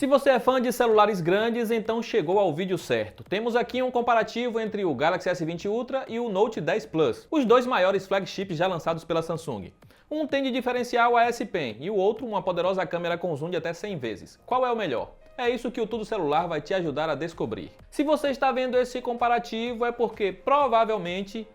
Se você é fã de celulares grandes, então chegou ao vídeo certo. Temos aqui um comparativo entre o Galaxy S20 Ultra e o Note 10 Plus, os dois maiores flagships já lançados pela Samsung. Um tem de diferencial a S Pen e o outro uma poderosa câmera com zoom de até 100 vezes. Qual é o melhor? É isso que o Tudo Celular vai te ajudar a descobrir. Se você está vendo esse comparativo é porque provavelmente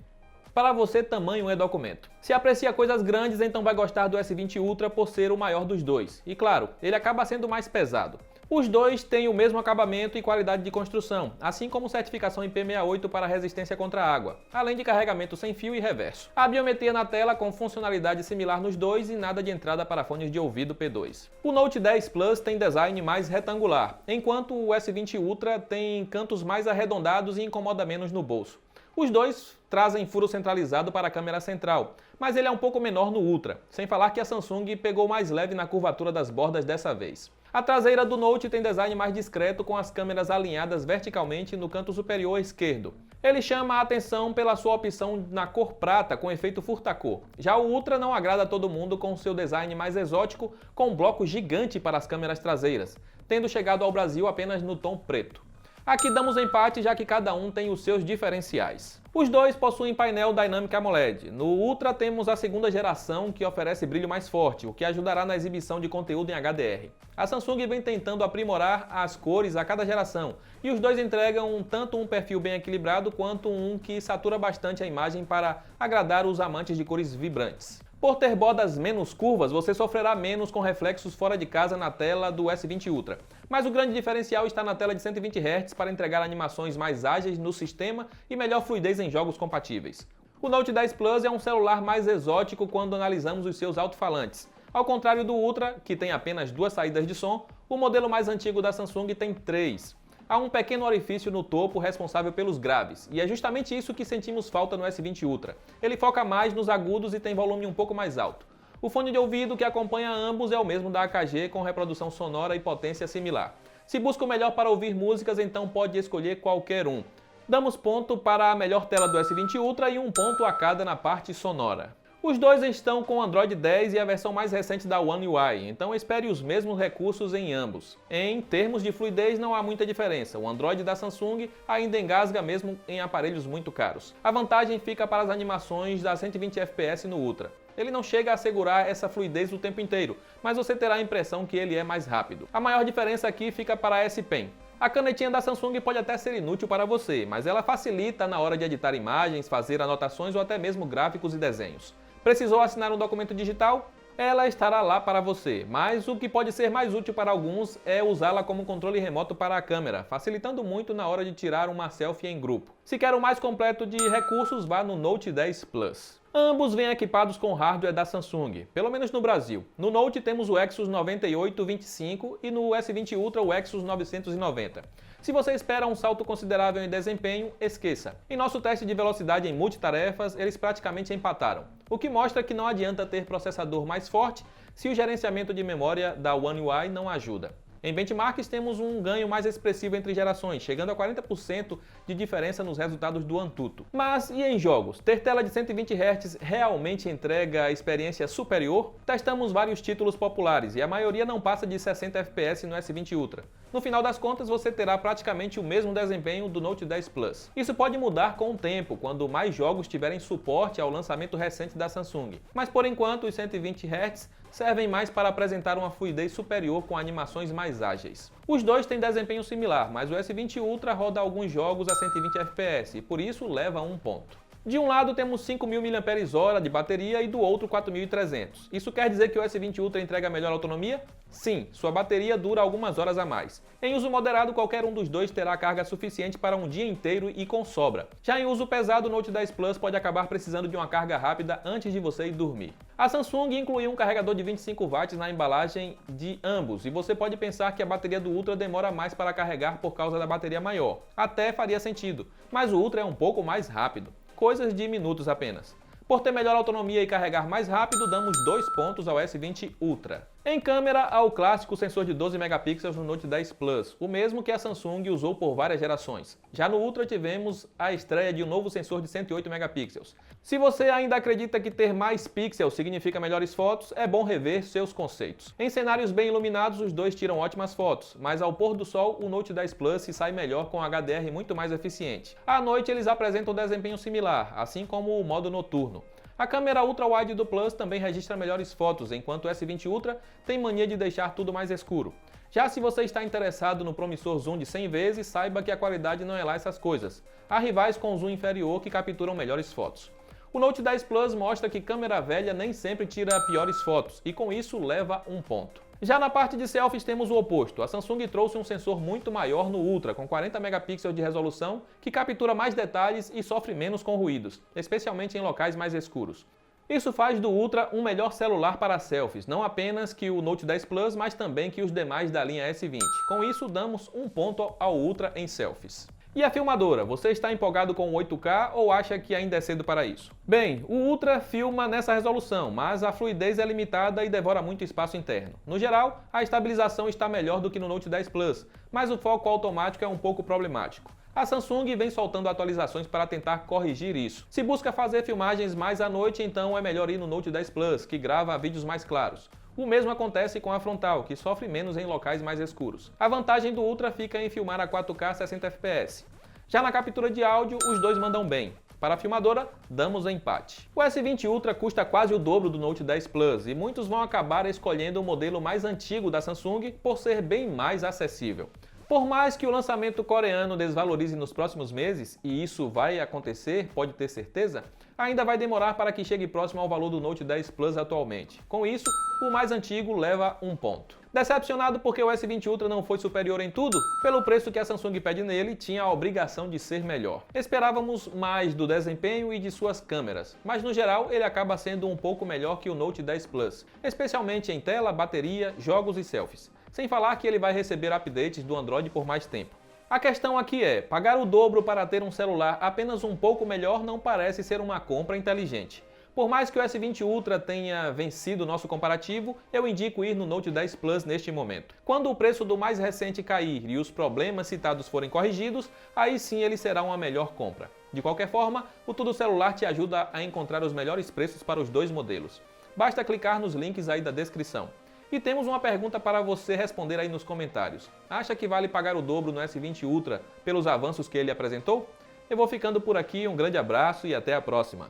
para você tamanho é documento. Se aprecia coisas grandes, então vai gostar do S20 Ultra por ser o maior dos dois. E claro, ele acaba sendo mais pesado. Os dois têm o mesmo acabamento e qualidade de construção, assim como certificação IP68 para resistência contra a água, além de carregamento sem fio e reverso. A biometria na tela com funcionalidade similar nos dois e nada de entrada para fones de ouvido P2. O Note 10 Plus tem design mais retangular, enquanto o S20 Ultra tem cantos mais arredondados e incomoda menos no bolso. Os dois trazem furo centralizado para a câmera central, mas ele é um pouco menor no Ultra, sem falar que a Samsung pegou mais leve na curvatura das bordas dessa vez. A traseira do Note tem design mais discreto com as câmeras alinhadas verticalmente no canto superior esquerdo. Ele chama a atenção pela sua opção na cor prata com efeito furta-cor. Já o Ultra não agrada a todo mundo com seu design mais exótico com um bloco gigante para as câmeras traseiras, tendo chegado ao Brasil apenas no tom preto. Aqui damos empate já que cada um tem os seus diferenciais. Os dois possuem painel Dynamic AMOLED. No Ultra temos a segunda geração que oferece brilho mais forte, o que ajudará na exibição de conteúdo em HDR. A Samsung vem tentando aprimorar as cores a cada geração, e os dois entregam tanto um perfil bem equilibrado quanto um que satura bastante a imagem para agradar os amantes de cores vibrantes. Por ter bordas menos curvas, você sofrerá menos com reflexos fora de casa na tela do S20 Ultra. Mas o grande diferencial está na tela de 120 Hz para entregar animações mais ágeis no sistema e melhor fluidez em jogos compatíveis. O Note 10 Plus é um celular mais exótico quando analisamos os seus alto-falantes. Ao contrário do Ultra, que tem apenas duas saídas de som, o modelo mais antigo da Samsung tem três. Há um pequeno orifício no topo responsável pelos graves, e é justamente isso que sentimos falta no S20 Ultra. Ele foca mais nos agudos e tem volume um pouco mais alto. O fone de ouvido que acompanha ambos é o mesmo da AKG com reprodução sonora e potência similar. Se busca o melhor para ouvir músicas, então pode escolher qualquer um. Damos ponto para a melhor tela do S20 Ultra e um ponto a cada na parte sonora. Os dois estão com Android 10 e a versão mais recente da One UI, então espere os mesmos recursos em ambos. Em termos de fluidez não há muita diferença, o Android da Samsung ainda engasga mesmo em aparelhos muito caros. A vantagem fica para as animações da 120 FPS no Ultra. Ele não chega a assegurar essa fluidez o tempo inteiro, mas você terá a impressão que ele é mais rápido. A maior diferença aqui fica para a S Pen. A canetinha da Samsung pode até ser inútil para você, mas ela facilita na hora de editar imagens, fazer anotações ou até mesmo gráficos e desenhos. Precisou assinar um documento digital? Ela estará lá para você, mas o que pode ser mais útil para alguns é usá-la como controle remoto para a câmera, facilitando muito na hora de tirar uma selfie em grupo. Se quer o mais completo de recursos, vá no Note 10 Plus. Ambos vêm equipados com hardware da Samsung, pelo menos no Brasil. No Note temos o Exynos 9825 e no S20 Ultra o Exynos 990. Se você espera um salto considerável em desempenho, esqueça. Em nosso teste de velocidade em multitarefas, eles praticamente empataram, o que mostra que não adianta ter processador mais forte se o gerenciamento de memória da One UI não ajuda. Em benchmarks temos um ganho mais expressivo entre gerações, chegando a 40% de diferença nos resultados do Antutu. Mas e em jogos? Ter tela de 120 Hz realmente entrega a experiência superior? Testamos vários títulos populares e a maioria não passa de 60 FPS no S20 Ultra. No final das contas, você terá praticamente o mesmo desempenho do Note 10 Plus. Isso pode mudar com o tempo, quando mais jogos tiverem suporte ao lançamento recente da Samsung. Mas por enquanto, os 120 Hz servem mais para apresentar uma fluidez superior com animações mais ágeis. Os dois têm desempenho similar, mas o S20 Ultra roda alguns jogos a 120 FPS e por isso leva um ponto. De um lado temos 5.000 mAh de bateria e do outro 4.300. Isso quer dizer que o S20 Ultra entrega melhor autonomia? Sim, sua bateria dura algumas horas a mais. Em uso moderado, qualquer um dos dois terá carga suficiente para um dia inteiro e com sobra. Já em uso pesado, o Note 10 Plus pode acabar precisando de uma carga rápida antes de você ir dormir. A Samsung incluiu um carregador de 25 watts na embalagem de ambos, e você pode pensar que a bateria do Ultra demora mais para carregar por causa da bateria maior. Até faria sentido, mas o Ultra é um pouco mais rápido. Coisas de minutos apenas. Por ter melhor autonomia e carregar mais rápido, damos 2 pontos ao S20 Ultra. Em câmera, há o clássico sensor de 12 megapixels no Note 10 Plus, o mesmo que a Samsung usou por várias gerações. Já no Ultra tivemos a estreia de um novo sensor de 108 megapixels. Se você ainda acredita que ter mais pixels significa melhores fotos, é bom rever seus conceitos. Em cenários bem iluminados, os dois tiram ótimas fotos, mas ao pôr do sol, o Note 10 Plus se sai melhor com HDR muito mais eficiente. À noite, eles apresentam um desempenho similar, assim como o modo noturno. A câmera ultra-wide do Plus também registra melhores fotos, enquanto o S20 Ultra tem mania de deixar tudo mais escuro. Já se você está interessado no promissor zoom de 100 vezes, saiba que a qualidade não é lá essas coisas. Há rivais com zoom inferior que capturam melhores fotos. O Note 10 Plus mostra que câmera velha nem sempre tira piores fotos, e com isso leva um ponto. Já na parte de selfies temos o oposto. A Samsung trouxe um sensor muito maior no Ultra, com 40 megapixels de resolução, que captura mais detalhes e sofre menos com ruídos, especialmente em locais mais escuros. Isso faz do Ultra um melhor celular para selfies, não apenas que o Note 10 Plus, mas também que os demais da linha S20. Com isso, damos um ponto ao Ultra em selfies. E a filmadora, você está empolgado com o 8K ou acha que ainda é cedo para isso? Bem, o Ultra filma nessa resolução, mas a fluidez é limitada e devora muito espaço interno. No geral, a estabilização está melhor do que no Note 10 Plus, mas o foco automático é um pouco problemático. A Samsung vem soltando atualizações para tentar corrigir isso. Se busca fazer filmagens mais à noite, então é melhor ir no Note 10 Plus, que grava vídeos mais claros. O mesmo acontece com a frontal, que sofre menos em locais mais escuros. A vantagem do Ultra fica em filmar a 4K 60 fps. Já na captura de áudio, os dois mandam bem. Para a filmadora, damos empate. O S20 Ultra custa quase o dobro do Note 10 Plus e muitos vão acabar escolhendo o modelo mais antigo da Samsung por ser bem mais acessível. Por mais que o lançamento coreano desvalorize nos próximos meses, e isso vai acontecer, pode ter certeza, ainda vai demorar para que chegue próximo ao valor do Note 10 Plus atualmente. Com isso, o mais antigo leva um ponto. Decepcionado porque o S20 Ultra não foi superior em tudo? Pelo preço que a Samsung pede nele, tinha a obrigação de ser melhor. Esperávamos mais do desempenho e de suas câmeras, mas no geral ele acaba sendo um pouco melhor que o Note 10 Plus, especialmente em tela, bateria, jogos e selfies. Sem falar que ele vai receber updates do Android por mais tempo. A questão aqui é, pagar o dobro para ter um celular apenas um pouco melhor não parece ser uma compra inteligente. Por mais que o S20 Ultra tenha vencido nosso comparativo, eu indico ir no Note 10 Plus neste momento. Quando o preço do mais recente cair e os problemas citados forem corrigidos, aí sim ele será uma melhor compra. De qualquer forma, o Tudo Celular te ajuda a encontrar os melhores preços para os dois modelos. Basta clicar nos links aí da descrição. E temos uma pergunta para você responder aí nos comentários. Acha que vale pagar o dobro no S20 Ultra pelos avanços que ele apresentou? Eu vou ficando por aqui, um grande abraço e até a próxima!